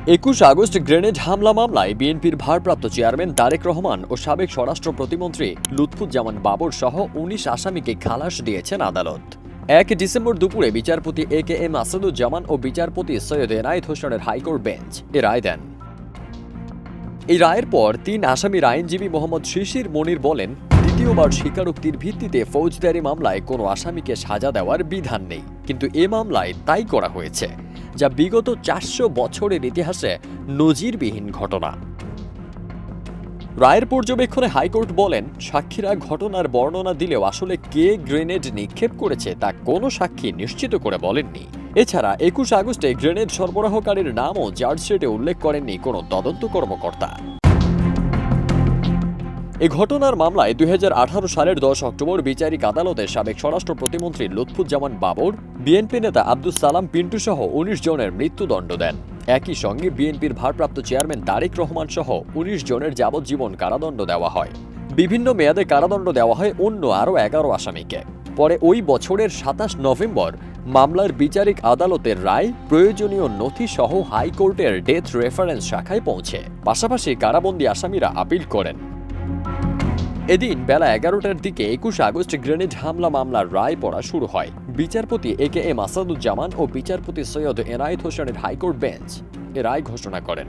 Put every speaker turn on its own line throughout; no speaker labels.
21 August grenade হামলা মামলায় বিএনপির ভারপ্রাপ্ত চেয়ারম্যান তারেক রহমান ও সাবেক স্বরাষ্ট্র প্রতিমন্ত্রী লুৎফুজ্জামান বাবর সহ ১৯ আসামিকে খালাস দিয়েছেন আদালত। ১ ডিসেম্বর দুপুরে বিচারপতি একেএম আসাদুজ্জামান ও বিচারপতি সৈয়দ এনায়েত হোসেনের হাইকোর্ট বেঞ্চ এ রায় দেন। এই রায়ের পর ৩ আসামির আইনজীবী মোহাম্মদ শিশির মনির বলেন, দ্বিতীয়বার স্বীকারোক্তির ভিত্তিতে ফৌজদারি মামলায় কোনো আসামিকে সাজা দেওয়ার বিধান নেই, কিন্তু এ মামলায় তাই করা হয়েছে, যা বিগত ৪০০ বছরের ইতিহাসে নজিরবিহীন ঘটনা। রায়ের পর্যবেক্ষণে হাইকোর্ট বলেন, সাক্ষীরা ঘটনার বর্ণনা দিলেও আসলে কে গ্রেনেড নিক্ষেপ করেছে তা কোনো সাক্ষী নিশ্চিত করে বলেননি। এছাড়া ২১ আগস্টে গ্রেনেড সরবরাহকারীর নামও চার্জশিটে উল্লেখ করেননি কোনো তদন্ত কর্মকর্তা। এই ঘটনার মামলায় ২০১৮ সালের ১০ অক্টোবর বিচারিক আদালতে সাবেক স্বরাষ্ট্র প্রতিমন্ত্রী লুৎফুজ্জামান বাবর, বিএনপি নেতা আব্দুস সালাম পিন্টু সহ ১৯ জনের মৃত্যুদণ্ড দেন। একই সঙ্গে বিএনপির ভারপ্রাপ্ত চেয়ারম্যান তারেক রহমান সহ ১৯ জনের যাবজ্জীবন কারাদণ্ড দেওয়া হয়। বিভিন্ন মেয়াদে কারাদণ্ড দেওয়া হয় অন্য আরও ১১ আসামিকে। পরে ওই বছরের ২৭ নভেম্বর মামলার বিচারিক আদালতের রায় প্রয়োজনীয় নথি সহ হাইকোর্টের ডেথ রেফারেন্স শাখায় পৌঁছে। পাশাপাশি কারাবন্দী আসামিরা আপিল করেন। এদিন বেলা ১১টার দিকে ২১ আগস্ট গ্রেনেড হামলা মামলার রায় পড়া শুরু হয়। বিচারপতি একেএম আসাদুজ্জামান ও বিচারপতি সৈয়দ এনায়েত হোসেনের হাইকোর্ট বেঞ্চ এ রায় ঘোষণা করেন।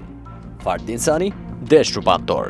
ফারদিন সানি, দেশ রূপান্তর।